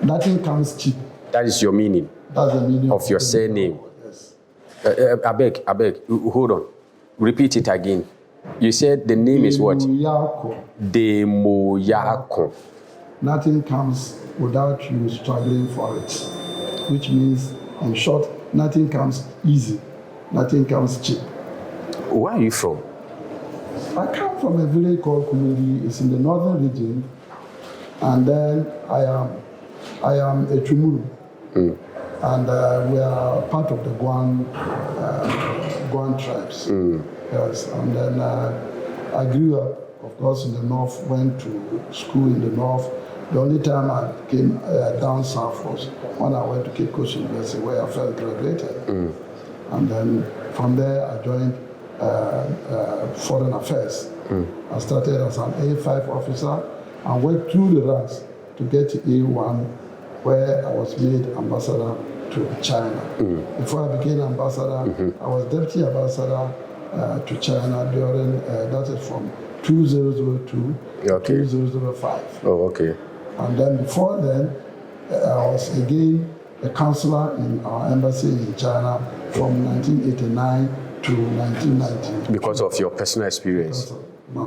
Nothing comes cheap. That is your meaning. That's the meaning of your surname. Yes. I beg, hold on. Repeat it again. You said the name is what? Demoyako. Nothing comes without you struggling for it, which means, in short, nothing comes easy. Nothing comes cheap. Where are you from? I come from a village called Kwame. It's in the northern region, and then I am a Chumuru, and we are part of the Guan tribes. Yes, and then I grew up, of course, in the north. Went to school in the north. The only time I came down south was when I went to Cape Coast University, where I first graduated, and then from there I joined Foreign Affairs. I started as an A5 officer and went through the ranks to get to A1, where I was made ambassador to China. Before I became ambassador, I was deputy ambassador to China during, that is from 2002 to 2005. Oh, okay. And then before then, I was again a counselor in our embassy in China from 1989 to 1990. Because of your personal experience,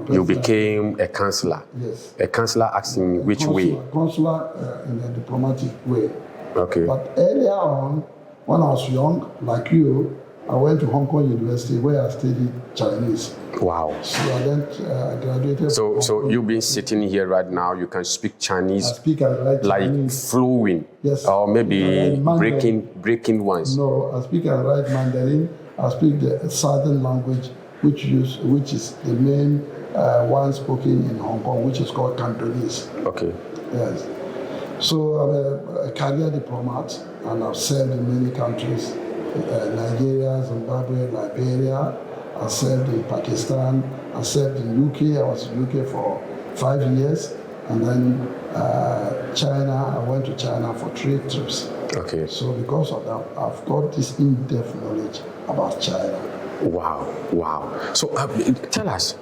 you became a counselor. Yes. A counselor asking which way? Counselor in a diplomatic way. Okay. But earlier on, when I was young, like you, I went to Hong Kong University where I studied Chinese. Wow. So I then graduated. So you've been sitting here right now, you can speak Chinese. I speak and write like Chinese. Flowing. Yes. Or maybe breaking ones. No, I speak and write Mandarin. I speak the Southern language, which is the main one spoken in Hong Kong, which is called Cantonese. Okay. Yes. So I'm a career diplomat, and I've served in many countries. Nigeria, Zimbabwe, Liberia. I served in Pakistan. I served in UK. I was in UK for 5 years. And then China, I went to China for 3 trips. Okay. So because of that, I've got this in-depth knowledge about China. Wow. So tell us,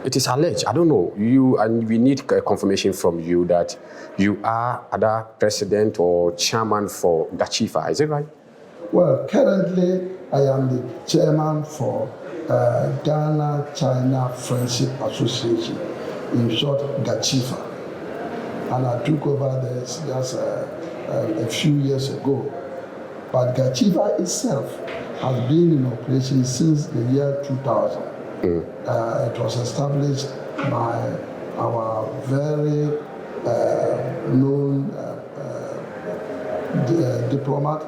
it is alleged, I don't know, and we need a confirmation from you that you are either president or chairman for GACHIFA, is it right? Well, currently I am the chairman for Ghana-China Friendship Association, in short, GACHIFA. And I took over this just a few years ago. But GACHIFA itself has been in operation since the year 2000. It was established by our very known diplomat.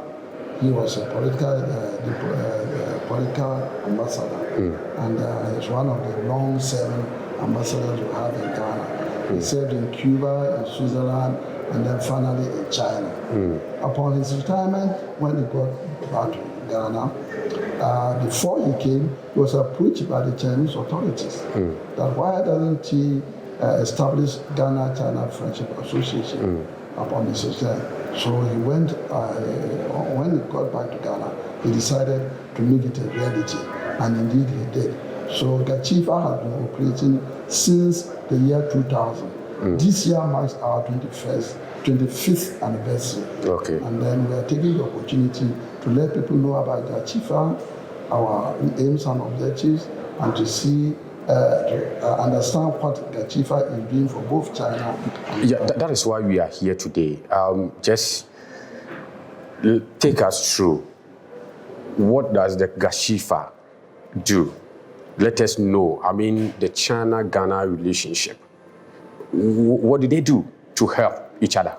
He was a political ambassador, and he's one of the long-serving ambassadors we have in Ghana. He served in Cuba, in Switzerland, and then finally in China. Upon his retirement, when he got back to Ghana, before he came, he was approached by the Chinese authorities that why doesn't he establish Ghana-China Friendship Association upon his return. So he went, when he got back to Ghana, he decided to make it a reality, and indeed he did. So GACHIFA has been operating since the year 2000. This year marks our 25th anniversary. Okay. And then we are taking the opportunity to let people know about GACHIFA, our aims and objectives, and to see, understand what GACHIFA is doing for both China and that is why we are here today. Just take us through. What does the GACHIFA do? Let us know. I mean, the China-Ghana relationship. What do they do to help each other?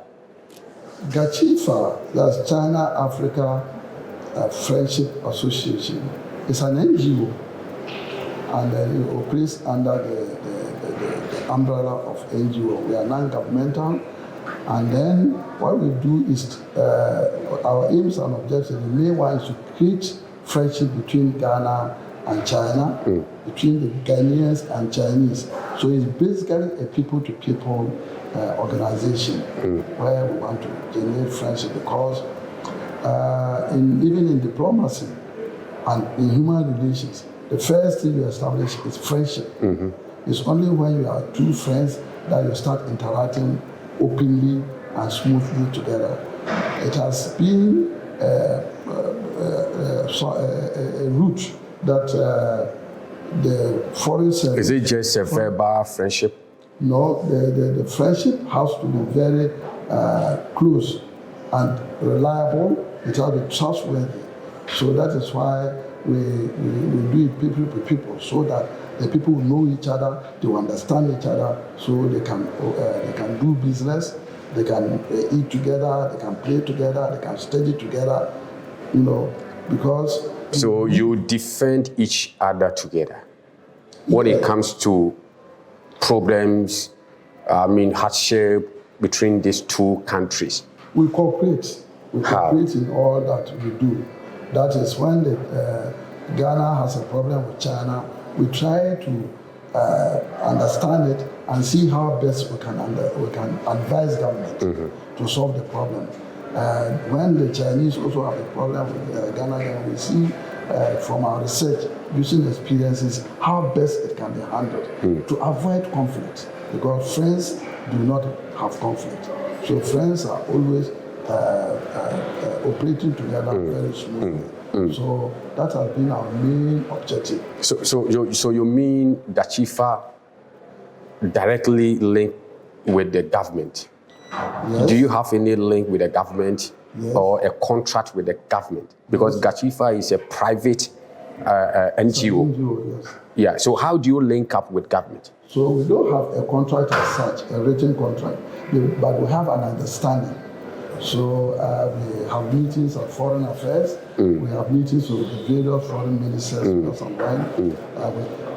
GACHIFA, that's China-Africa Friendship Association, is an NGO, and it operates under the umbrella of NGO. We are non-governmental, and then what we do is our aims and objectives. The main one is to create friendship between Ghana and China, between the Ghanaians and Chinese. So it's basically a people-to-people organization where we want to generate friendship, because even in diplomacy and in human relations, the first thing you establish is friendship. It's only when you are two friends that you start interacting openly and smoothly together. It has been a route that the foreign service... Is it just a verbal friendship? No, the friendship has to be very close and reliable. It has to be trustworthy. So that is why we do it people to people, so that the people know each other, they understand each other, so they can do business, they can eat together, they can play together, they can study together, because... So you defend each other together when it comes to problems, hardship between these two countries? We cooperate. We cooperate in all that we do. That is when Ghana has a problem with China, we try to understand it and see how best we can advise government to solve the problem. When the Chinese also have a problem with Ghana, then we see from our research, using experiences, how best it can be handled to avoid conflict, because friends do not have conflict. So friends are always operating together very smoothly. So that has been our main objective. So you mean Gachifa directly linked with the government? Yes. Do you have any link with the government? Yes. Or a contract with the government? Because Gachifa is a private NGO. NGO, yes. Yeah, so how do you link up with government? So we don't have a contract as such, a written contract, but we have an understanding. So we have meetings on foreign affairs, we have meetings with the various foreign ministers, we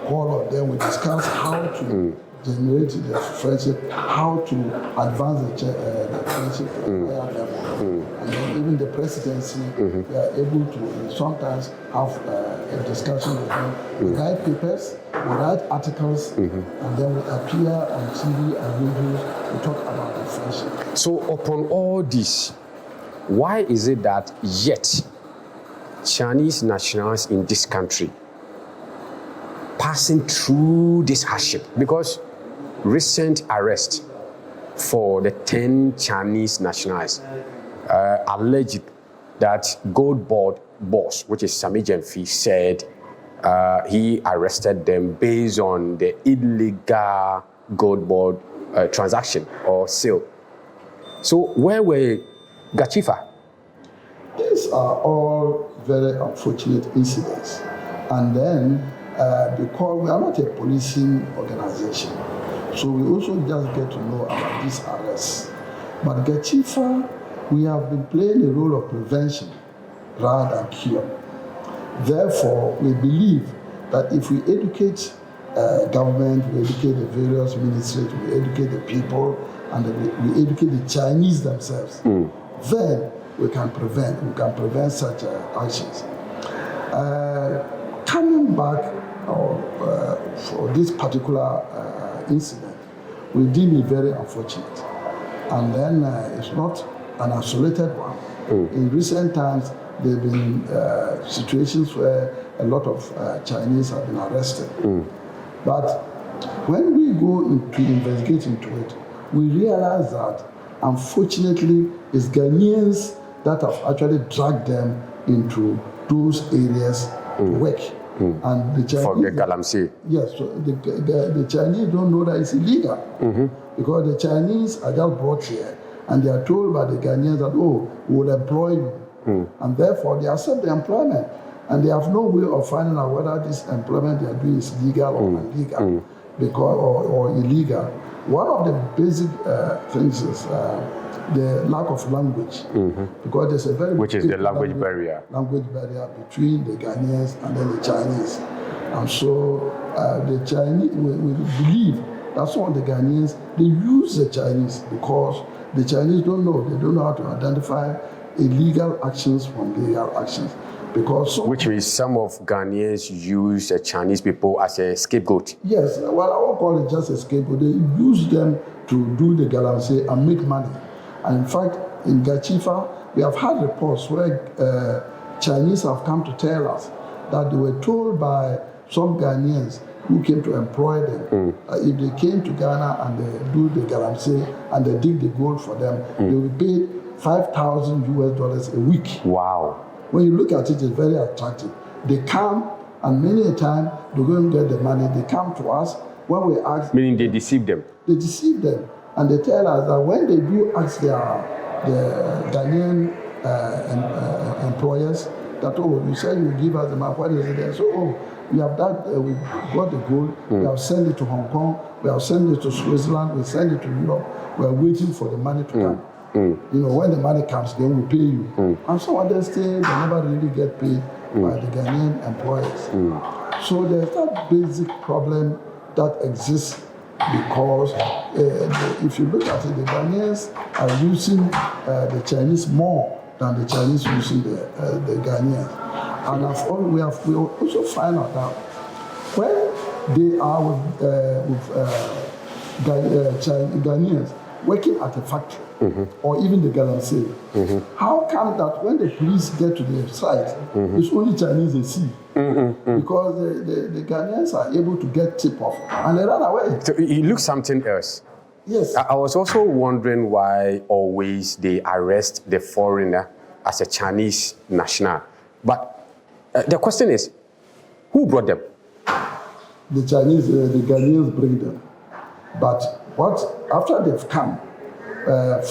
call on them, we discuss how to generate the friendship, how to advance the friendship to a higher level. And then even the presidency, we are able to sometimes have a discussion with them. We write papers, we write articles, and then we appear on TV and radio to talk about the friendship. So upon all this, why is it that yet Chinese nationals in this country passing through this hardship? Because recent arrest for the 10 Chinese nationals alleged that Gold Board boss, which is Sami Jemfi, said he arrested them based on the illegal Gold Board transaction or sale. So where were Gachifa? These are all very unfortunate incidents. And then, because we are not a policing organization, so we also just get to know about these arrests. But Gachifa, we have been playing a role of prevention rather than cure. Therefore, we believe that if we educate government, we educate the various ministries, we educate the people, and we educate the Chinese themselves, then we can prevent such actions. Coming back for this particular incident, we deem it very unfortunate. And then it's not an isolated one. In recent times, there have been situations where a lot of Chinese have been arrested. But when we go to investigate into it, we realize that unfortunately it's Ghanaians that have actually dragged them into those areas to work. And the Chinese, for the galamsey. Yes, so the Chinese don't know that it's illegal, because the Chinese are just brought here and they are told by the Ghanaians that, oh, we will employ you. And therefore they accept the employment, and they have no way of finding out whether this employment they are doing is legal or illegal, or illegal. One of the basic things is the lack of language, because there's a very which is the language barrier between the Ghanaians and then the Chinese. And so the Chinese, we believe that some of the Ghanaians, they use the Chinese because the Chinese they don't know how to identify illegal actions from legal actions. Which means some of Ghanaians use the Chinese people as a scapegoat. Yes, well, I won't call it just a scapegoat. They use them to do the galamsey and make money. And in fact, in Gachifa, we have had reports where Chinese have come to tell us that they were told by some Ghanaians who came to employ them. If they came to Ghana and they do the galamsey and they dig the gold for them, they will pay $5,000 a week. Wow. When you look at it, it's very attractive. They come, and many a time they go and get the money. They come to us when we ask. Meaning they deceive them. They deceive them, and they tell us that when they do ask the Ghanaian employers that, oh, you said you will give us the money, what is it there? So, oh, we have that, we got the gold, we have sent it to Hong Kong, we have sent it to Switzerland, we sent it to Europe, we are waiting for the money to come. You know, when the money comes, then we pay you. And some others say they never really get paid by the Ghanaian employers. So there's that basic problem that exists because if you look at it, the Ghanaians are using the Chinese more than the Chinese using the Ghanaians. And we also find out that when they are with Ghanaians working at a factory, or even the galamsey, how come that when the police get to the site, it's only Chinese they see? Because the Ghanaians are able to get tip-off and they run away. So it looks something else. Yes. I was also wondering why always they arrest the foreigner as a Chinese national. But the question is, who brought them? The Ghanaians bring them. But after they've come,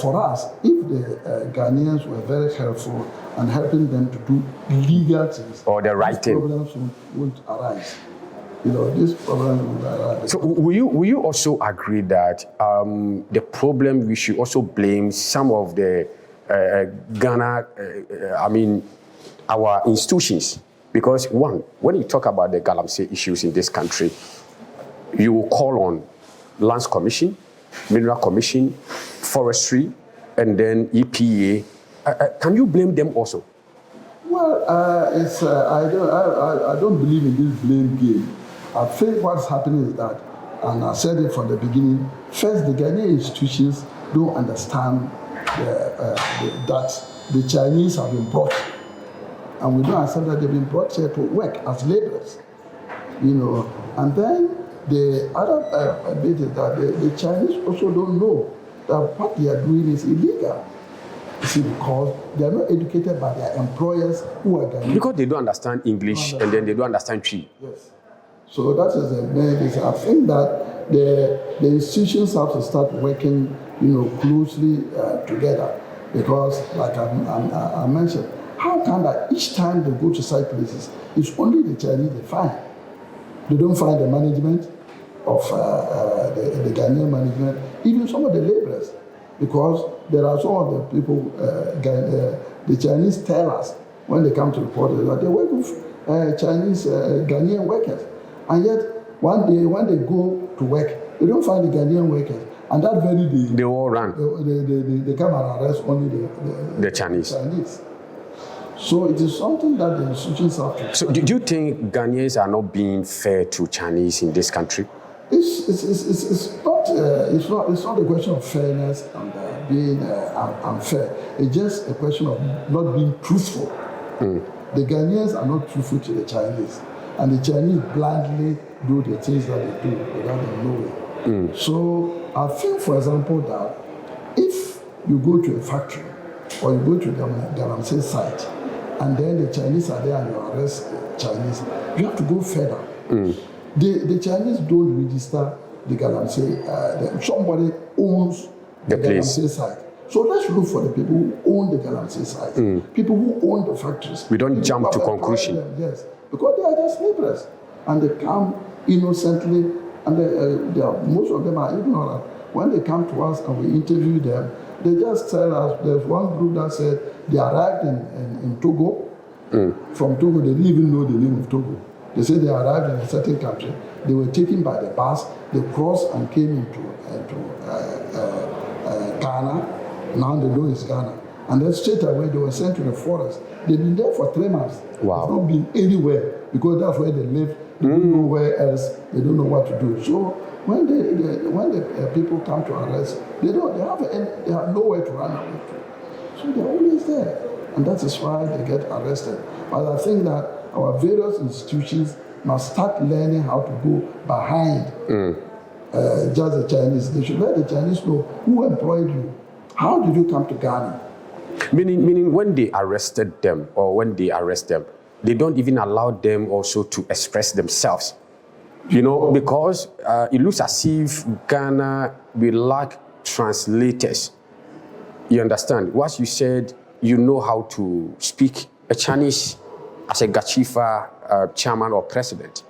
for us, if the Ghanaians were very helpful and helping them to do legal things, or the right thing, problems won't arise. You know, this problem will arise. So will you also agree that the problem, we should also blame some of the Ghana, our institutions? Because one, when you talk about the galamsey issues in this country, you will call on Lands Commission, Mineral Commission, Forestry, and then EPA. Can you blame them also? Well, I don't believe in this blame game. I think what's happening is that, and I said it from the beginning, first, the Ghanaian institutions don't understand that the Chinese have been brought, and we don't accept that they've been brought here to work as laborers, you know. And then the other bit is that the Chinese also don't know that what they are doing is illegal. You see, because they are not educated by their employers who are Ghanaian. Because they don't understand English and then they don't understand Twi. Yes. So that is the main reason. I think that the institutions have to start working, you know, closely together, because, like I mentioned, how come that each time they go to site places, it's only the Chinese they find? They don't find the management of the Ghanaian management, even some of the laborers, because there are some of the people, the Chinese tell us when they come to report that they work with Chinese Ghanaian workers, and yet one day when they go to work, they don't find the Ghanaian workers, and that very day they all run. They come and arrest only the Chinese. So it is something that the institutions have to. So do you think Ghanaians are not being fair to Chinese in this country? It's not a question of fairness and being unfair. It's just a question of not being truthful. The Ghanaians are not truthful to the Chinese, and the Chinese blindly do the things that they do without them knowing. So I think, for example, that if you go to a factory or you go to the galamsey site, and then the Chinese are there and you arrest the Chinese, you have to go further. The Chinese don't register the galamsey. Somebody owns the galamsey site. So let's look for the people who own the galamsey site, people who own the factories. We don't jump to conclusion. Yes, because they are just laborers, and they come innocently, and most of them are ignorant. When they come to us and we interview them, they just tell us. There's one group that said they arrived in Togo. From Togo, they didn't even know the name of Togo. They said they arrived in a certain country. They were taken by the bus. They crossed and came into Ghana. Now they know it's Ghana. And then straight away they were sent to the forest. They've been there for 3 months. Wow. They've not been anywhere because that's where they live. They don't know where else. They don't know what to do. So when the people come to arrest, they have nowhere to run away to. So they're always there, and that is why they get arrested. But I think that our various institutions must start learning how to go behind just the Chinese. They should let the Chinese know who employed you. How did you come to Ghana? Meaning when they arrested them, or when they arrest them, they don't even allow them also to express themselves. You know, because it looks as if Ghana will lack translators. You understand? Once you said you know how to speak a Chinese as a Gachifa chairman or president.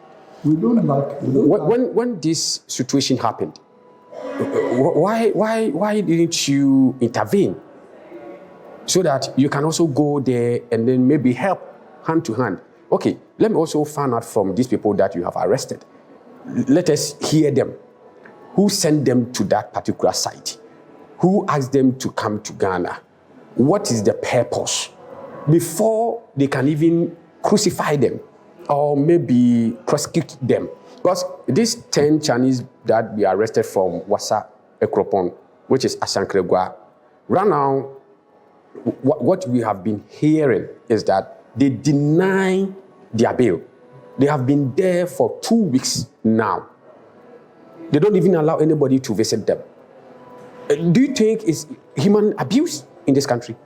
We don't like. When this situation happened, why didn't you intervene so that you can also go there and then maybe help hand to hand? Okay, let me also find out from these people that you have arrested. Let us hear them. Who sent them to that particular site? Who asked them to come to Ghana? What is the purpose? Before they can even crucify them or maybe prosecute them. Because these 10 Chinese that we arrested from Wassa Ekropon, which is Asankregwa, right now, what we have been hearing is that they deny their bail. They have been there for 2 weeks now. They don't even allow anybody to visit them. Do you think it's human abuse in this country?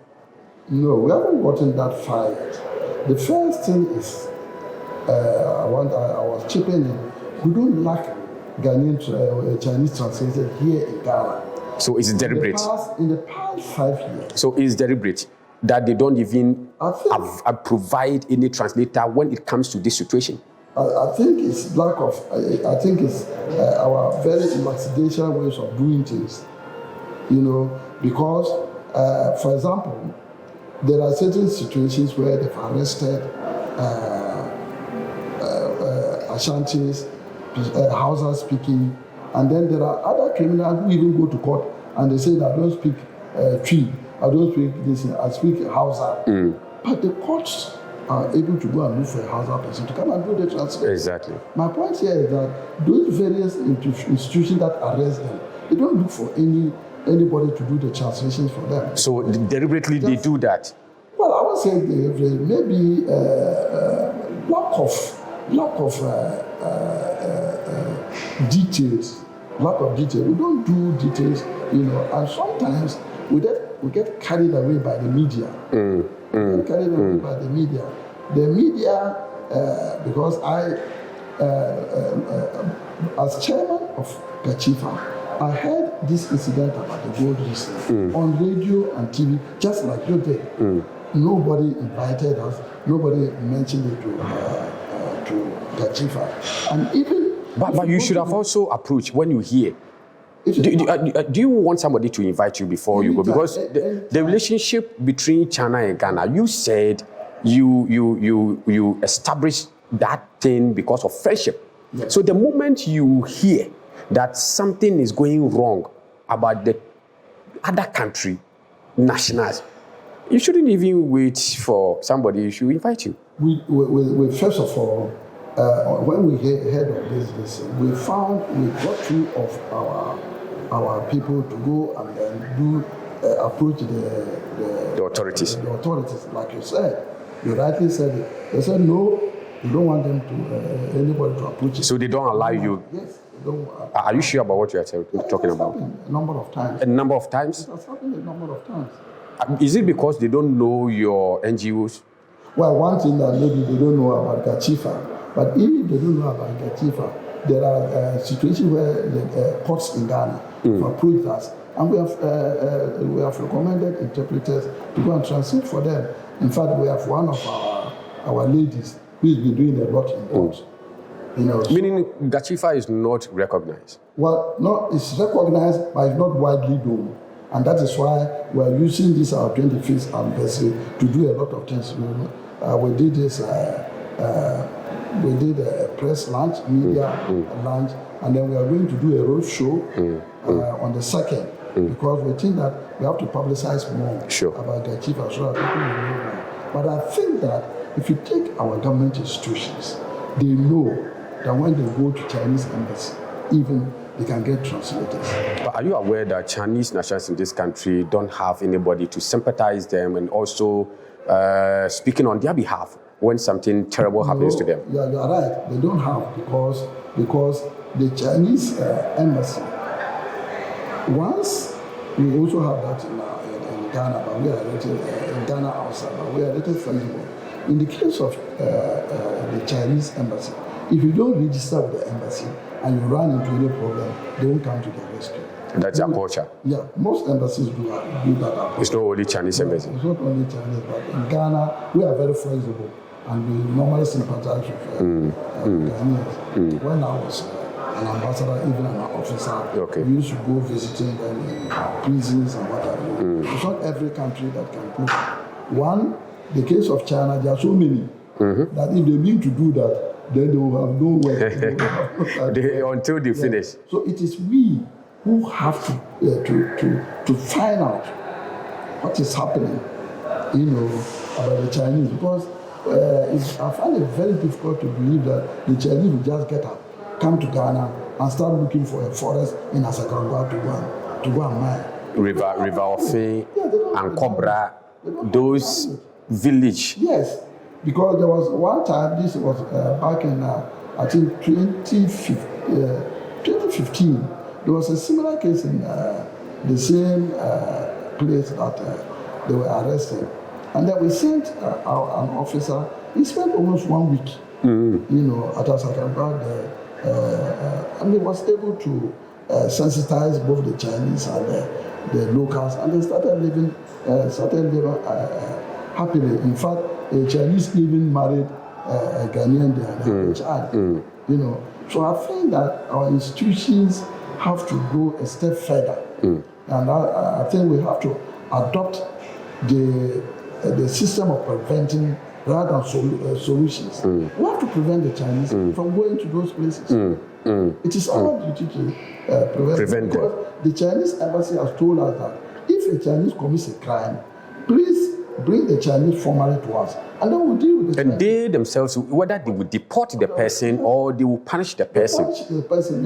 No, we haven't gotten that far yet. The first thing is, I was chipping in. We don't lack Ghanaian Chinese translators here in Ghana. So it's deliberate. In the past 5 years. So it's deliberate that they don't even provide any translator when it comes to this situation. I think it's lack of. I think it's our very elucidation ways of doing things. You know, because for example, there are certain situations where they've arrested Ashantis, Hausa speaking, and then there are other criminals who even go to court and they say that I don't speak Twi, I don't speak this, I speak Hausa. But the courts are able to go and look for a Hausa person to come and do the translation. Exactly. My point here is that those various institutions that arrest them, they don't look for anybody to do the translations for them. So deliberately they do that? Well, I would say maybe lack of details. Lack of detail. We don't do details, you know, and sometimes we get carried away by the media. Carried away by the media. The media, because I, as chairman of Gachifa, I heard this incident about the gold receipt on radio and TV, just like you did. Nobody invited us. Nobody mentioned it to Gachifa, and even. But you should have also approached when you hear. Do you want somebody to invite you before you go? Because the relationship between China and Ghana, you said you established that thing because of friendship. Yes. So the moment you hear that something is going wrong about the other country nationals, you shouldn't even wait for somebody who should invite you. We first of all, when we heard of this, we got two of our people to go and then approach the authorities. The authorities, like you said, you rightly said it. They said no, you don't want them to anybody to approach it. So they don't allow you. Yes, they don't. Are you sure about what you are talking about? A number of times. A number of times. It has happened a number of times. Is it because they don't know your NGOs? Well, one thing that maybe they don't know about Gachifa. But even if they don't know about Gachifa, there are situations where the courts in Ghana have approached us, and we have recommended interpreters to go and translate for them. In fact, we have one of our ladies who has been doing a lot in court. You know, meaning Gachifa is not recognized? Well, no, it's recognized, but it's not widely known. And that is why we are using this our 25th anniversary to do a lot of things. We did this. We did a press launch, media launch, and then we are going to do a road show on the 2nd because we think that we have to publicize more about Gachifa so that people will know more. But I think that if you take our government institutions, they know that when they go to Chinese embassy, even they can get translators. But are you aware that Chinese nationals in this country don't have anybody to sympathize them and also speaking on their behalf? when something terrible happens to them? Yeah, you are right. They don't have because the Chinese embassy, once we also have that in Ghana, but we are in Ghana outside, but we are a little flexible. In the case of the Chinese embassy, if you don't register with the embassy and you run into any problem, they won't come to their rescue. That's their culture. Yeah, most embassies do that approach. It's not only Chinese embassy. It's not only Chinese, but in Ghana, we are very flexible and we normally sympathize with Ghanaians. When I was an ambassador, even an officer, we used to go visiting them in prisons and what have you. It's not every country that can put. One, the case of China, there are so many that if they mean to do that, then they will have no way until they finish. So it is we who have to find out what is happening, about the Chinese, because I find it very difficult to believe that the Chinese will just get up, come to Ghana, and start looking for a forest in Asakangwa to go and mine. River Ofe and Cobra, those village. Yes, because there was one time, this was back in, I think, 2015, there was a similar case in the same place that they were arrested. And then we sent an officer. He spent almost 1 week, at Asakangwa, and he was able to sensitize both the Chinese and the locals, and they started living happily. In fact, the Chinese even married a Ghanaian there, child. So I think that our institutions have to go a step further, and I think we have to adopt the system of preventing rather than solutions. We have to prevent the Chinese from going to those places. It is our duty to prevent them. Because the Chinese embassy has told us that if a Chinese commits a crime, please bring the Chinese formally to us, and then we'll deal with it. And they themselves, whether they will deport the person or they will punish the person,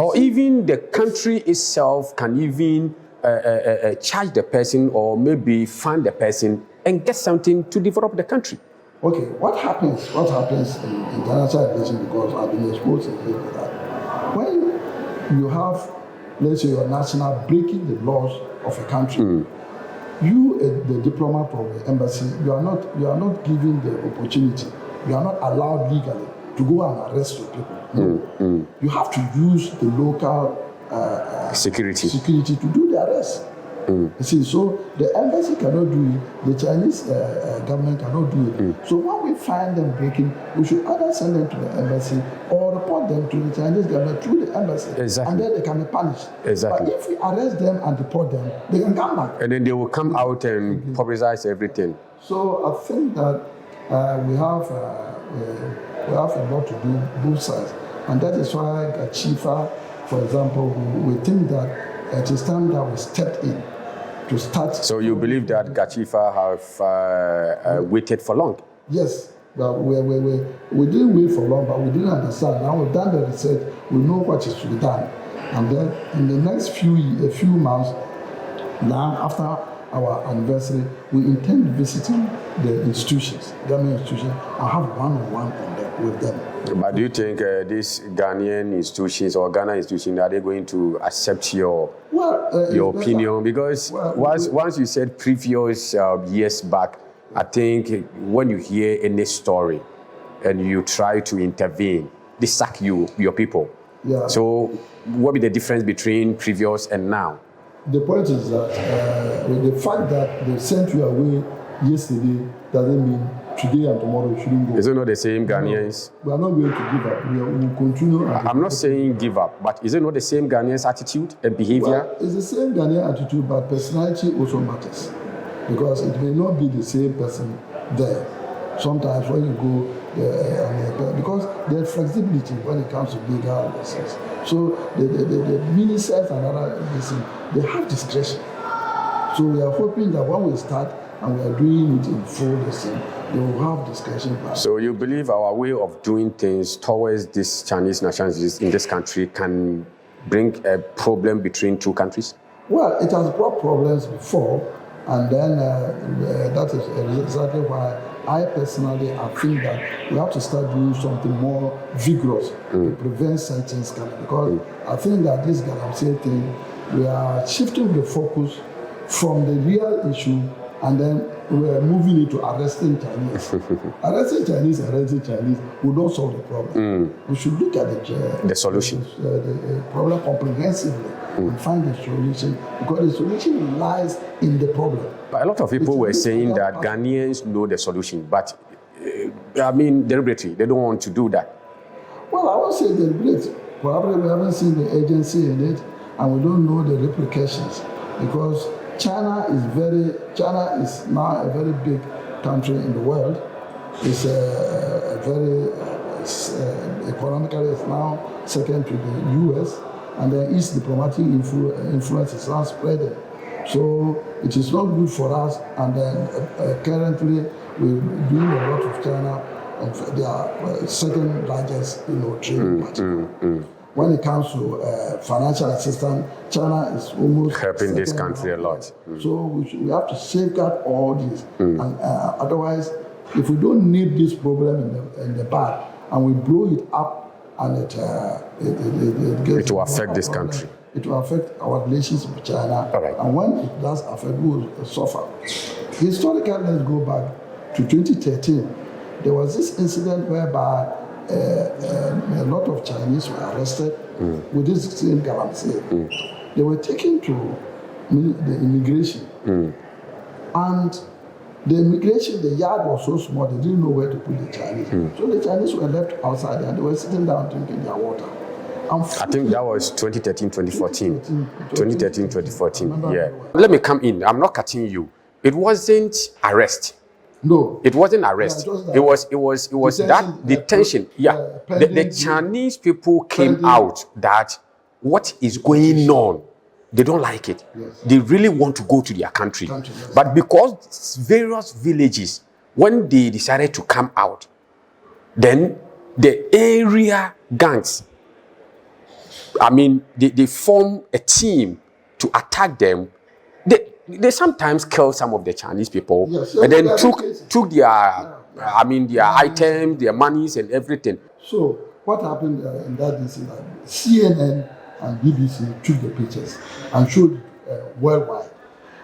or even the country itself can even charge the person or maybe fund the person and get something to develop the country. Okay, what happens in international relations, because I've been exposed to that, when you have, let's say, your national breaking the laws of a country, you, the diplomat from the embassy, you are not given the opportunity, you are not allowed legally to go and arrest your people. You have to use the local security to do the arrest. You see, so the embassy cannot do it, the Chinese government cannot do it. So when we find them breaking, we should either send them to the embassy or report them to the Chinese government through the embassy. And then they can be punished. But if we arrest them and deport them, they can come back. And then they will come out and publicize everything. So I think that we have a lot to do, both sides. And that is why Gachifa, for example, we think that it is time that we stepped in to start. So you believe that Gachifa have waited for long? Yes, but we didn't wait for long, but we didn't understand. Now we've done the research, we know what is to be done. And then in the next few months, now after our anniversary, we intend visiting the institutions, government institutions, and have one-on-one with them. But do you think these Ghanaian institutions or Ghana institutions, are they going to accept your opinion? Because once you said previous years back, I think when you hear any story and you try to intervene, they sack your people. Yeah. So what is the difference between previous and now? The point is that the fact that they sent you away yesterday doesn't mean today and tomorrow you shouldn't go. Is it not the same Ghanaians? No, we are not going to give up. We will continue. I'm not saying give up, but is it not the same Ghanaians' attitude and behavior? Well, it's the same Ghanaian attitude, but personality also matters. Because it may not be the same person there. Sometimes when you go, because there's flexibility when it comes to legal lessons. So the ministers and other lessons, they have discretion. So we are hoping that when we start and we are doing it in full lesson, they will have discretion. So you believe our way of doing things towards these Chinese nationalists in this country can bring a problem between two countries? Well, it has brought problems before, And then that is exactly why I personally I think that we have to start doing something more vigorous to prevent such things coming. Because I think that this Galamsey thing, we are shifting the focus from the real issue, and then we are moving into arresting Chinese. arresting Chinese will not solve the problem. We should look at the solution, the problem comprehensively and find the solution, because the solution lies in the problem. But a lot of people were saying that Ghanaians know the solution, but I mean, deliberately, they don't want to do that. Well, I won't say deliberately. Probably we haven't seen the agency in it, and we don't know the repercussions, because China is now a very big country in the world. It's economically, it's now second to the US, and then its diplomatic influence is now spreading. So it is not good for us, and then currently we're doing a lot of China, and they are second largest trading partner. When it comes to financial assistance, China is almost helping this country a lot. So we have to safeguard all this, and otherwise, if we don't nip this problem in the bud and we blow it up, and it will affect this country. It will affect our relations with China. Right. And when it does affect, we will suffer. Historically, let's go back to 2013. There was this incident whereby a lot of Chinese were arrested with this same Galamsey. They were taken to the immigration. And the immigration, the yard was so small, they didn't know where to put the Chinese. So the Chinese were left outside and they were sitting down drinking their water. I think that was 2013, 2014. 2013, 2014, yeah. Let me come in. I'm not cutting you. It wasn't arrest. No. It wasn't arrest. It was detention, that detention. The Chinese people came out that what is going on, they don't like it. Yes. They really want to go to their country. Yes. But because various villages, when they decided to come out, then the area gangs, I mean, they form a team to attack them. They sometimes kill some of the Chinese people, yes, and then took their, their items, their monies, and everything. So what happened in that incident? CNN and BBC took the pictures and showed worldwide,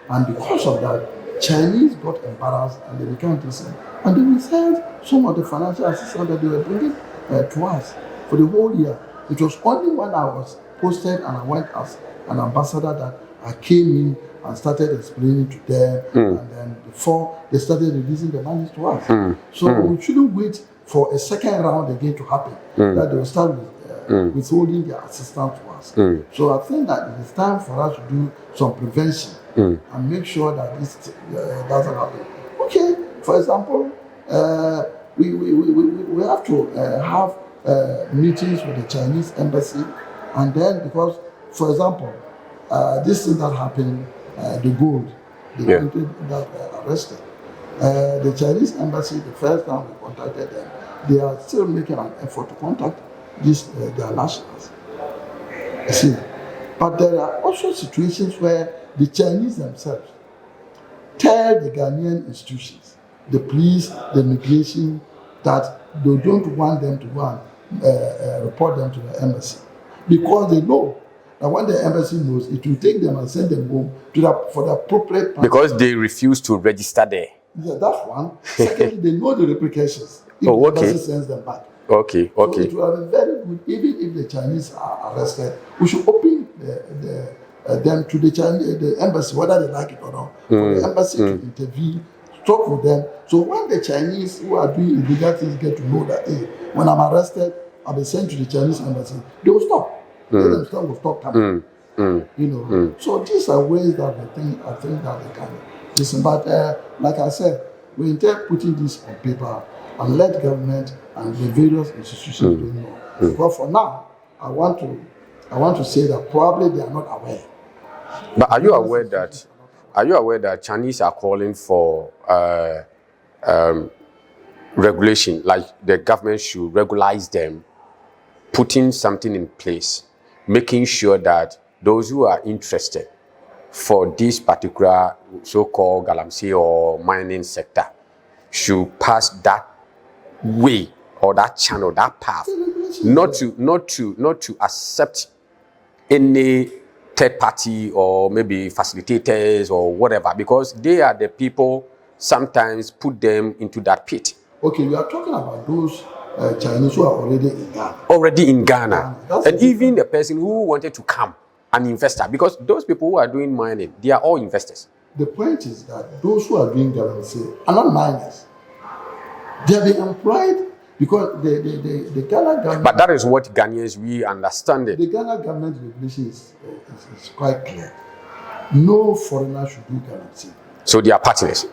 and because of that, Chinese got embarrassed and they became decent, and they withheld some of the financial assistance that they were bringing to us for the whole year. It was only when I was posted and I went as an ambassador that I came in and started explaining to them, and then before they started releasing the money to us. So we shouldn't wait for a second round again to happen, that they will start with withholding their assistance to us. So I think that it is time for us to do some prevention and make sure that this doesn't happen. Okay, for example, we have to have meetings with the Chinese embassy, and then because, for example, this thing that happened, the gold, people that were arrested, the Chinese embassy, the first time we contacted them, they are still making an effort to contact their nationals. You see, but there are also situations where the Chinese themselves tell the Ghanaian institutions, the police, the immigration, that they don't want them to go and report them to the embassy, because they know that when the embassy knows, it will take them and send them home for the appropriate time. Because they refuse to register there. Yeah, that's one. Secondly, they know the repercussions if the embassy sends them back. Okay. So it will be very good, even if the Chinese are arrested, we should open them to the embassy, whether they like it or not, for the embassy to intervene, talk with them. So when the Chinese who are doing illegal things get to know that, hey, when I'm arrested, I'll be sent to the Chinese embassy, they will stop. They themselves will stop coming. So these are ways that I think that they can listen. But like I said, we intend putting this on paper and let government and the various institutions do know. But for now, I want to say that probably they are not aware. But are you aware that Chinese are calling for regulation, like the government should regularize them, putting something in place, making sure that those who are interested for this particular so-called galamsey or mining sector should pass that way or that channel, that path, not to accept any third party or maybe facilitators or whatever, because they are the people sometimes put them into that pit. Okay, we are talking about those Chinese who are already in Ghana. Already in Ghana. And even the person who wanted to come, an investor, because those people who are doing mining, they are all investors. The point is that those who are doing galamsey are not miners. They are being employed because the Ghana government... But that is what Ghanaians, we understand it. The Ghana government regulation is quite clear. No foreigner should do galamsey. So they are partners?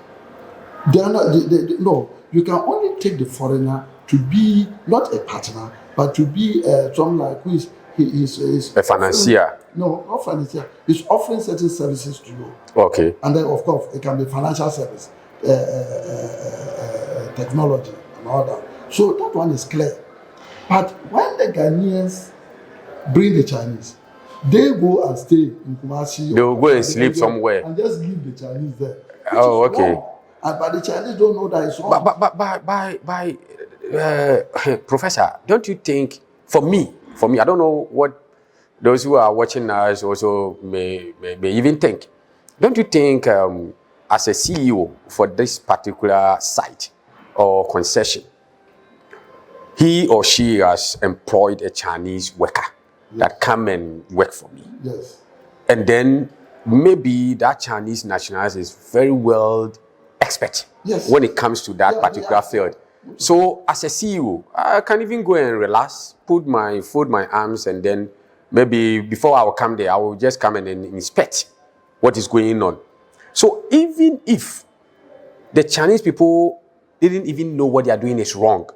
They are not, no, you can only take the foreigner to be not a partner, but to be someone like who is a financier. No, not financier. He's offering certain services to you. Okay. And then, of course, it can be financial service, technology, and all that. So that one is clear. But when the Ghanaians bring the Chinese, they go and stay in Kumasi. They will go and sleep somewhere. And just leave the Chinese there. Oh, okay. But the Chinese don't know that it's wrong. But Professor, don't you think, for me, I don't know what those who are watching us also may even think. Don't you think, as a CEO for this particular site or concession, he or she has employed a Chinese worker that come and work for me? Yes. And then maybe that Chinese nationality is very well expert when it comes to that particular field. So as a CEO, I can even go and relax, fold my arms, and then maybe before I will come there, I will just come and inspect what is going on. So even if the Chinese people didn't even know what they are doing is wrong,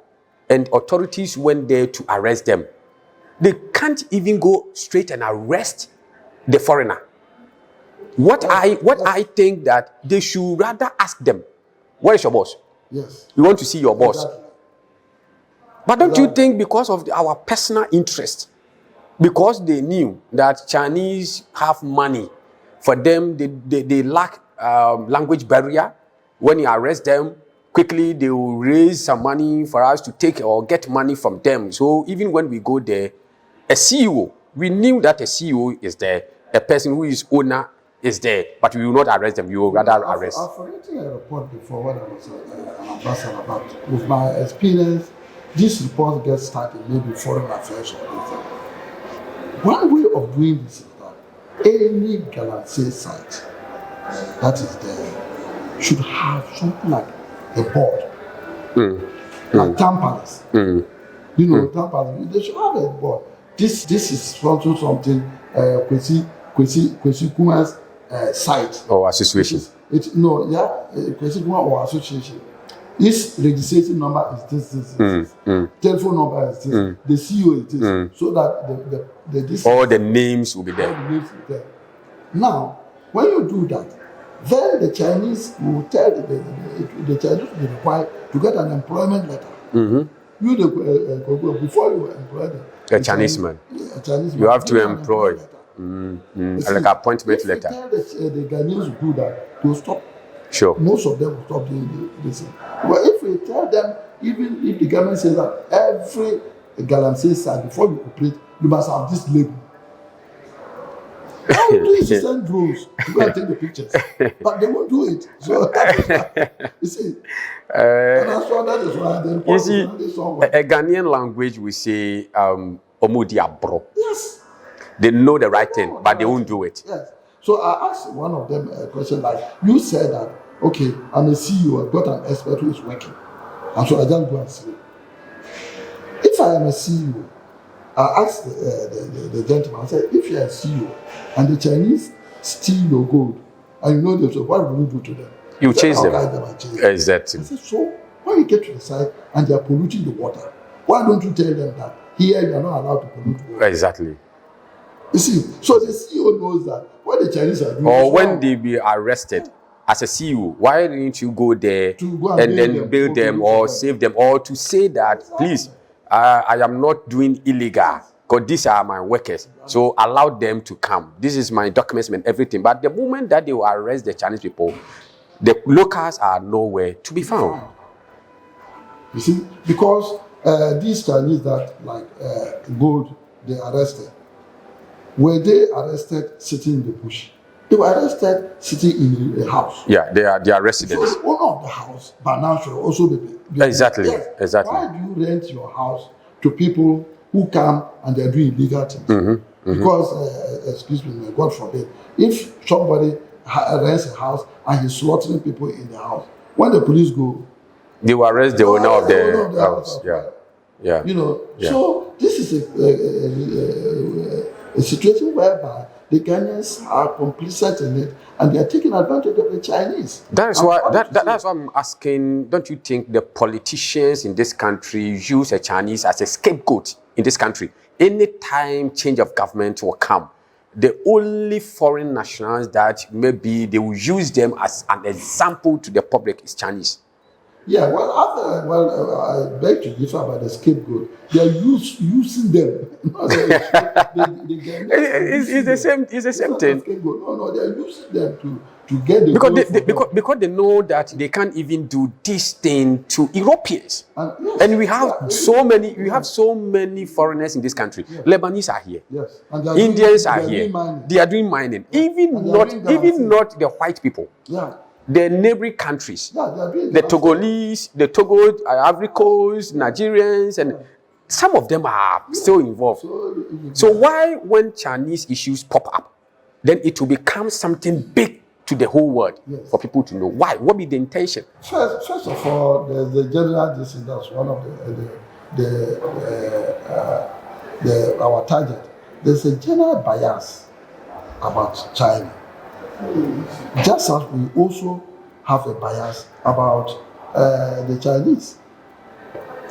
and authorities went there to arrest them, they can't even go straight and arrest the foreigner. What I think that they should rather ask them, where is your boss? Yes. We want to see your boss. Exactly. But don't you think because of our personal interest, because they knew that Chinese have money, for them they lack language barrier, when you arrest them, quickly they will raise some money for us to take or get money from them. So even when we go there, a CEO, we knew that a CEO is there, a person who is owner is there, but we will not arrest them. We will rather arrest. I've written a report before when I was an ambassador about. With my experience, this report gets started maybe foreign affairs or anything. One way of doing this is that any galamsey site that is there should have something like a board, like Tampalas. You know, Tampalas. They should have a board. This is also something Kwesi Nkrumah's site or association. Kwesi Nkrumah or association. His registration number is this. Telephone number is this. The CEO is this. So that all the names will be there. All the names will be there. Now, when you do that, then the Chinese will tell the Chinese will be required to get an employment letter. You before you employ a Chinese man. You have to employ. Like appointment letter. If you tell the Ghanaians do that, they will stop. Sure. Most of them will stop doing this. But if we tell them, even if the government says that every galamsey site, before you operate, you must have this label. All you do is to send drones to go and take the pictures. But they won't do it. So you see. And that is why the you see, a Ghanaian language we say Omudiabro. Yes. They know the right thing, but they won't do it. Yes. So I asked one of them a question like, you said that, okay, I'm a CEO, I've got an expert who is working. And so I just go and sleep. If I am a CEO, I asked the gentleman, I said, if you're a CEO and the Chinese steal your gold, and you know them, so what will you do to them? You chase them. Exactly. I said, so when you get to the site and they are polluting the water, why don't you tell them that here you are not allowed to pollute water? Exactly. You see, so the CEO knows that when the Chinese are doing or when they be arrested as a CEO, why didn't you go there and then bail them or save them, or to say that, please, I am not doing illegal, because these are my workers. So allow them to come. This is my documents and everything. But the moment that they will arrest the Chinese people, the locals are nowhere to be found. You see, because these Chinese that gold they arrested, were they arrested sitting in the bush? They were arrested sitting in a house. Yeah, they are residents. So owner of the house, but now should also be Exactly, yes. exactly. Why do you rent your house to people who come and they're doing illegal things? Because, excuse me, God forbid, if somebody rents a house and he's slaughtering people in the house, when the police go, they will arrest the owner of the house. Yeah. You know, so this is a situation whereby the Ghanaians are complicit in it, and they are taking advantage of the Chinese. That's why I'm asking. Don't you think the politicians in this country use the Chinese as a scapegoat in this country? Anytime change of government will come, the only foreign nationals that maybe they will use them as an example to the public is Chinese. Yeah, I beg to differ about the scapegoat. They are using them. It's the same thing. No, they are using them to get the because they know that they can't even do this thing to Europeans. And we have so many foreigners in this country. Yes. Lebanese are here. Yes. Indians are here. They are doing mining. Even not the white people. Yeah. The neighboring countries, the Togolese, the Togo, Ivory Coast, Nigerians, and some of them are still involved. So why, when Chinese issues pop up, then it will become something big to the whole world for people to know? Why? What be the intention? First of all, there's the general decision. That's one of our target. There's a general bias about China. Just as we also have a bias about the Chinese,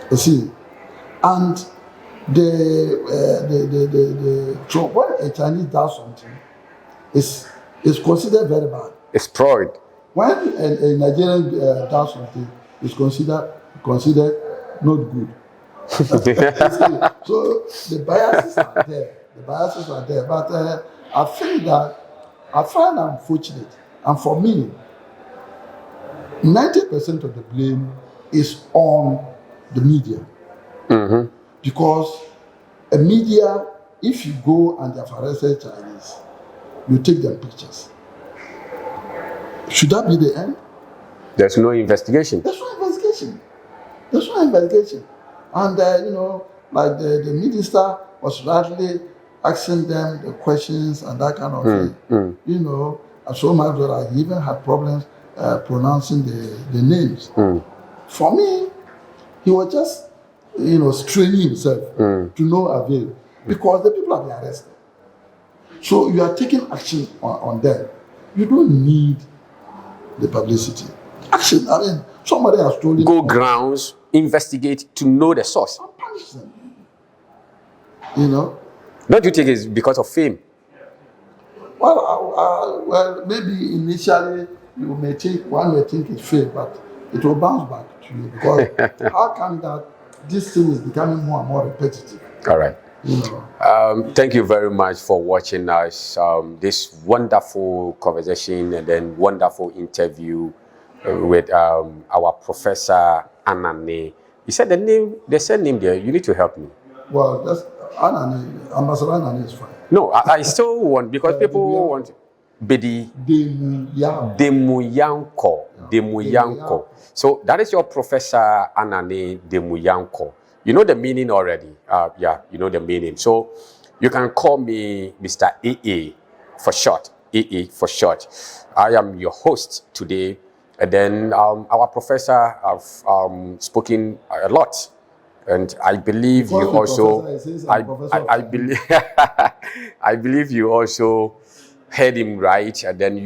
you see, and so when a Chinese does something, it's considered very bad. It's pride. When a Nigerian does something, it's considered not good. So the biases are there. But I think that I find unfortunate, and for me, 90% of the blame is on the media. Because a media, if you go and have arrested Chinese, you take their pictures. Should that be the end? There's no investigation. There's no investigation. And, like the minister was rightly asking them the questions and that kind of thing. And so much that I even had problems pronouncing the names. For me, he was just, straining himself to no avail because the people have been arrested. So you are taking action on them. You don't need the publicity. Action, somebody has told you. Go grounds, investigate to know the source. And punish them. Don't you think it's because of fame? Well, maybe initially one may think it's fame, but it will bounce back to you because how come that this thing is becoming more and more repetitive? All right. Thank you very much for watching us. This wonderful conversation and then wonderful interview with our Professor Anane. You said the surname there. You need to help me. Well, that's Anane. Ambassador Anane is fine. No, I still want, because people want Bedi Demuyanko. So that is your Professor Anane Demuyanko. You know the meaning already. You know the meaning. So you can call me Mr. AA for short. AA for short. I am your host today. And then our professor have spoken a lot. And I believe you also, I believe, I believe you also heard him right, and then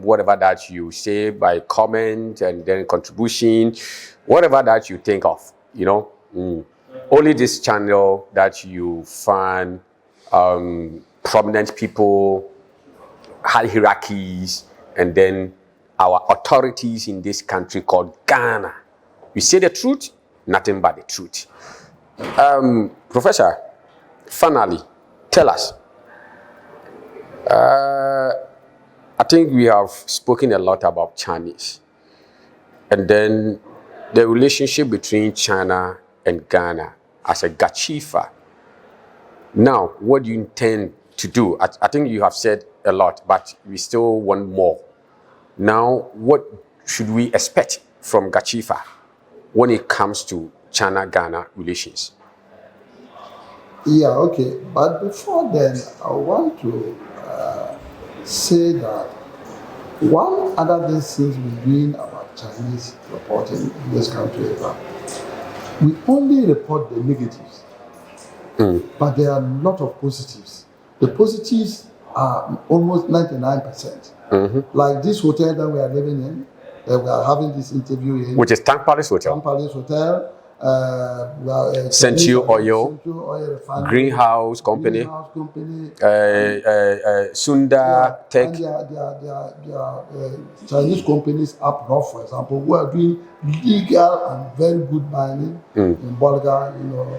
whatever that you say by comment and then contribution, whatever that you think of, only this channel that you find prominent people, high hierarchies, and then our authorities in this country called Ghana. You say the truth, nothing but the truth. Professor, finally, tell us. I think we have spoken a lot about Chinese, and then the relationship between China and Ghana as a gachifa. Now, what do you intend to do? I think you have said a lot, but we still want more. Now, what should we expect from gachifa when it comes to China-Ghana relations? Yeah, okay. But before then, I want to say that one other thing since we're doing about Chinese reporting in this country is that we only report the negatives, but there are a lot of positives. The positives are almost 99%. Like this hotel that we are living in, we are having this interview in. Which is Tank Palace Hotel. Tank Palace Hotel. Central Oil, Greenhouse Company, Sunda Tech. And there are Chinese companies up north, for example, who are doing legal and very good mining in Bolga,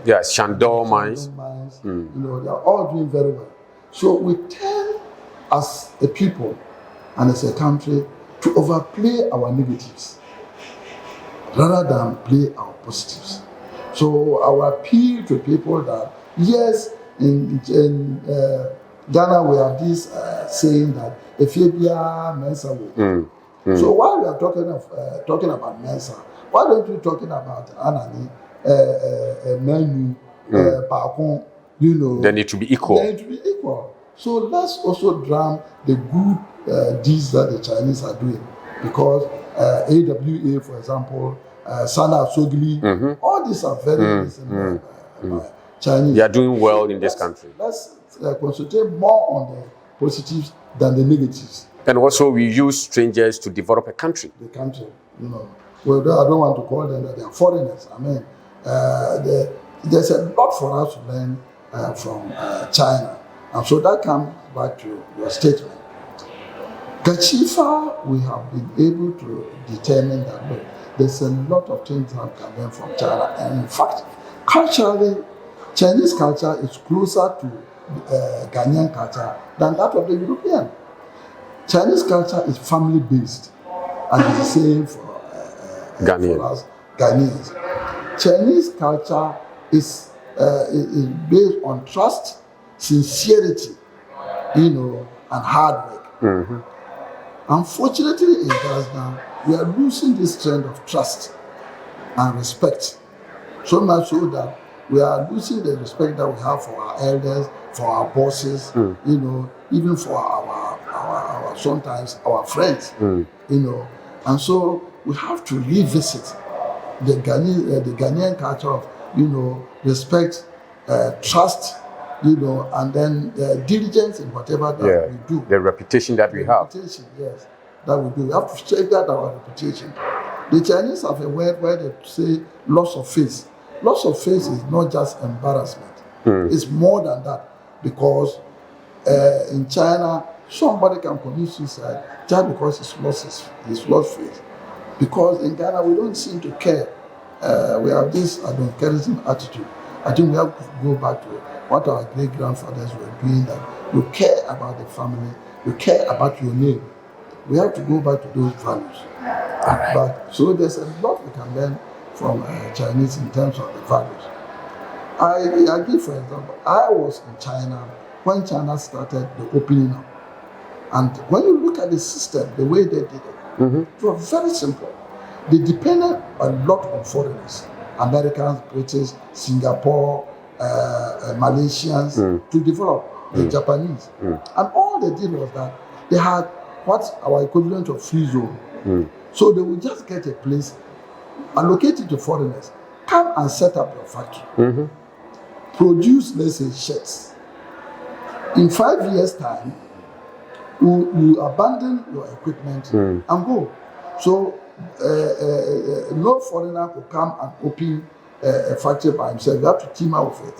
Yes, Shandong mines. They are all doing very well. So we tend, as a people and as a country, to overplay our negatives rather than play our positives. So our appeal to people that, yes, in Ghana we have this saying that Ephebia Mensa will. So while we are talking about Mensa, why don't we talking about Anani, Menu, Pakon, They need to be equal. They need to be equal. So let's also drum the good deeds that the Chinese are doing, because AWA, for example, Sana Sogli, all these are very recent Chinese. They are doing well in this country. Let's concentrate more on the positives than the negatives. And also, we use strangers to develop a country. The country, Well, I don't want to call them that they are foreigners. I mean, there's a lot for us to learn from China. And so that comes back to your statement. Gachifa, we have been able to determine that, look, there's a lot of things that can learn from China. And in fact, culturally, Chinese culture is closer to Ghanaian culture than that of the European. Chinese culture is family-based, and it's the same for us Ghanaians. Chinese culture is based on trust, sincerity, and hard work. Unfortunately, in Ghana, we are losing this trend of trust and respect. So much so that we are losing the respect that we have for our elders, for our bosses, even for our sometimes our friends, And so we have to revisit the Ghanaian culture of, respect, trust, and then diligence in whatever that we do. The reputation that we have. Reputation, yes, that we do. We have to check that our reputation. The Chinese have a word where they say loss of face. Loss of face is not just embarrassment. It's more than that, because in China, somebody can commit suicide just because he's lost face. Because in Ghana, we don't seem to care. We have this adulterism attitude. I think we have to go back to what our great-grandfathers were doing, that you care about the family, you care about your name. We have to go back to those values. Right. But so there's a lot we can learn from Chinese in terms of the values. I give, for example, I was in China when China started the opening up. And when you look at the system, the way they did it, it was very simple. They depended a lot on foreigners, Americans, British, Singapore, Malaysians, to develop the Japanese. And all they did was that they had what's our equivalent of free zone. So they would just get a place, allocate it to foreigners, come and set up your factory, produce, let's say, shirts. In 5 years' time, you abandon your equipment and go. So no foreigner could come and open a factory by himself. You have to team up with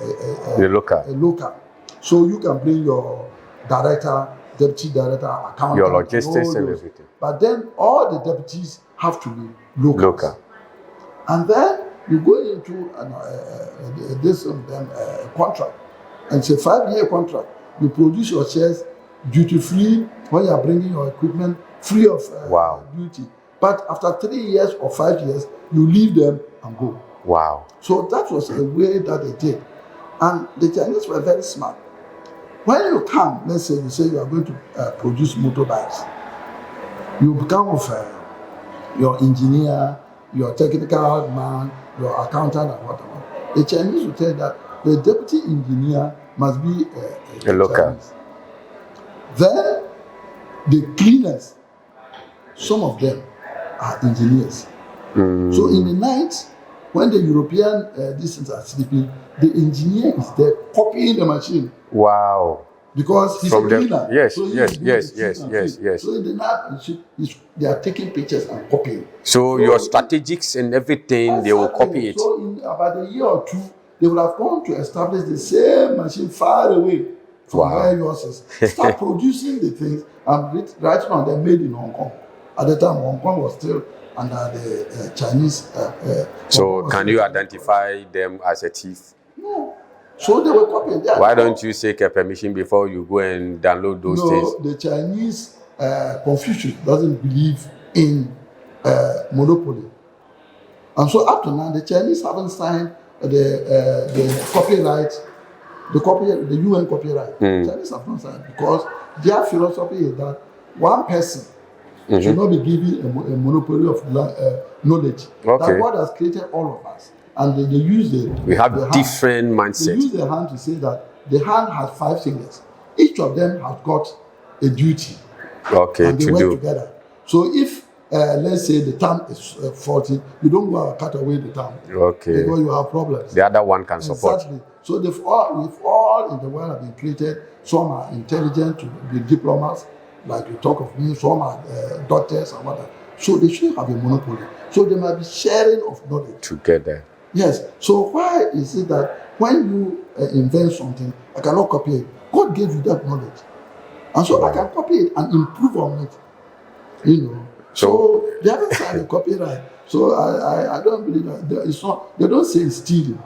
a local. So you can bring your director, deputy director, accountant, your logistics and everything. But then all the deputies have to be local. And then you go into a contract And it's a 5-year contract. You produce your shares duty-free when you are bringing your equipment free of duty. But after 3 years or 5 years, you leave them and go. Wow. So that was a way that they did. And the Chinese were very smart. When you come, let's say you say you are going to produce motorbikes, you become of your engineer, your technical man, your accountant, and whatever. The Chinese will tell you that the deputy engineer must be a local. Chinese. Then the cleaners, some of them are engineers. So in the night, when the European distance are sleeping, the engineer is there copying the machine. Wow. Because he's From a cleaner. Yes. So in the night, they are taking pictures and copying. So your strategics and everything, they will copy it. So in about a year or two, they will have gone to establish the same machine far away from where yours is. Start producing the things, and right now they're made in Hong Kong. At the time, Hong Kong was still under the Chinese. So can you identify them as a thief? No. So they were copying. Why don't you seek a permission before you go and download those things? No, the Chinese, Confucius doesn't believe in monopoly. And so up to now, the Chinese haven't signed the copyright, the UN copyright. The Chinese have not signed because their philosophy is that one person should not be given a monopoly of knowledge. That God has created all of us. And they use we have different mindsets. They use the hand to say that the hand has 5 fingers. Each of them has got a duty. Okay, and they work together. So if let's say the thumb is faulty, you don't go and cut away the thumb. Okay. Because you have problems. The other one can support. Exactly. So we've all in the world have been created. Some are intelligent to be diplomats, like you talk of me. Some are doctors and whatever. So they shouldn't have a monopoly. So there might be sharing of knowledge together. Yes. So why is it that when you invent something, I cannot copy it? God gave you that knowledge, and so I can copy it and improve on it. You know. So they haven't signed a copyright. So I don't believe that it's not. They don't say it's stealing.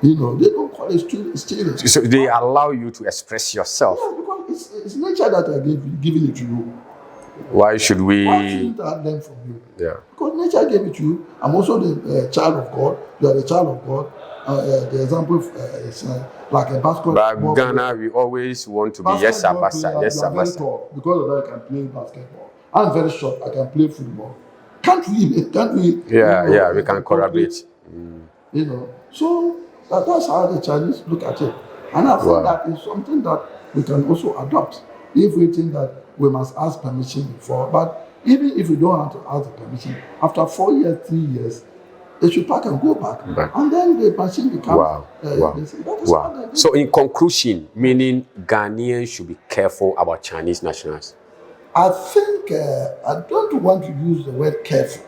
You know, they don't call it stealing. So they allow you to express yourself. Yeah, because it's nature that I giving it to you. Why should we? Why shouldn't I learn from you? Yeah. Because nature gave it to you. I'm also the child of God. You are the child of God. The example is like a basketball. But Ghana, we always want to be yes, Abasa, yes, Abasa. Because of that, I can play basketball. I'm very short. I can play football. Can't we? Yeah, we can collaborate. You know, so that's how the Chinese look at it, and I think that is something that we can also adopt if we think that we must ask permission before. But even if we don't have to ask the permission, after 4 years, 3 years, they should pack and go back. And then the machine becomes... Wow. So in conclusion, meaning Ghanaians should be careful about Chinese nationals? I think, I don't want to use the word careful.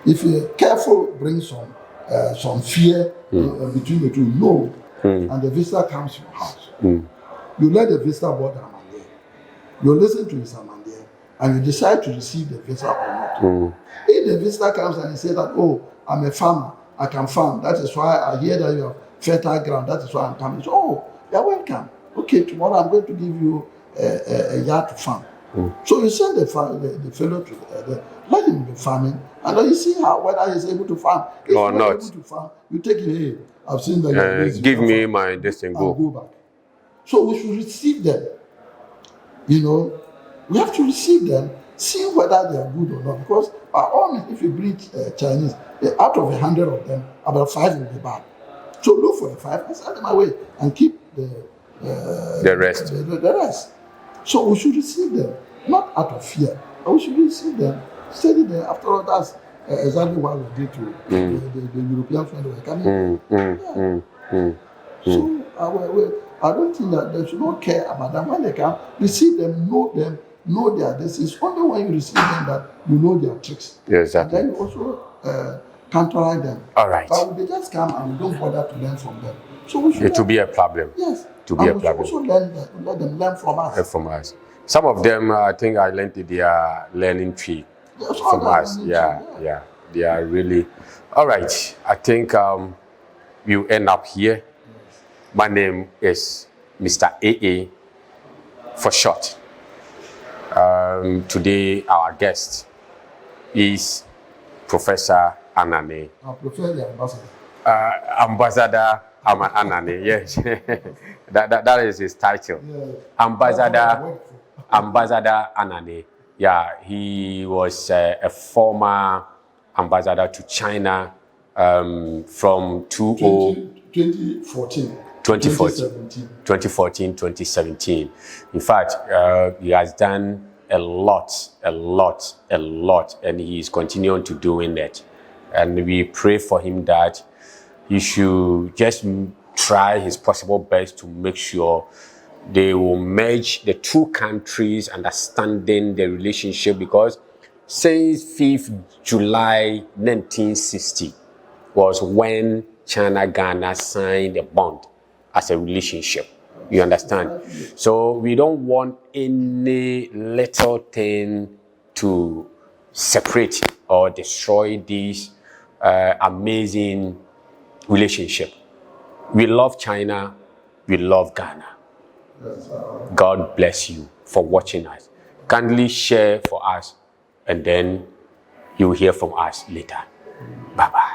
If you're careful, bring some fear between the two. No. And the visitor comes to your house. You let the visitor board down. You listen to his Amandie and you decide to receive the visitor or not. If the visitor comes and he says that, oh, I'm a farmer, I can farm, that is why I hear that you have fertile ground, that is why I'm coming. So, oh, you're welcome. Okay, tomorrow I'm going to give you a yard to farm. So you send the fellow to let him be farming, and then you see whether he's able to farm. If or not. Able to farm, you take it, hey, I've seen that. Give me my destiny, go back. So we should receive them. You know, we have to receive them, see whether they are good or not. Because by all means, if you bring Chinese, out of 100 of them, about 5 will be bad. So look for the 5 and send them away and keep the rest. The rest. So we should receive them, not out of fear, but we should receive them, study them. After all, that's exactly what we did to the Europeans when they were coming. So I don't think that they should not care about them. When they come, receive them, know their this. It's only when you receive them that you know their tricks. Yeah, exactly. And then you also counteract them. All right. But when they just come and we don't bother to learn from them. So we should it will be a problem. Yes. To be a problem. Also let them learn from us. Some of them, I think I learned that they are learning tree from us. Yeah. They are really... All right. I think we'll end up here. My name is Mr. AA for short. Today, our guest is Professor Anane. I prefer the ambassador. Ambassador Anane, yes. that is his title. Yeah. Ambassador Anane. Yeah, he was a former ambassador to China from 2014-2017. In fact, he has done a lot, and he is continuing to doing that. And we pray for him that he should just try his possible best to make sure they will merge the two countries, understanding the relationship, because since 5th July 1960 was when China-Ghana signed a bond as a relationship. You understand? So we don't want any little thing to separate or destroy this amazing relationship. We love China. We love Ghana. God bless you for watching us. Kindly share for us, and then you'll hear from us later. Bye-bye.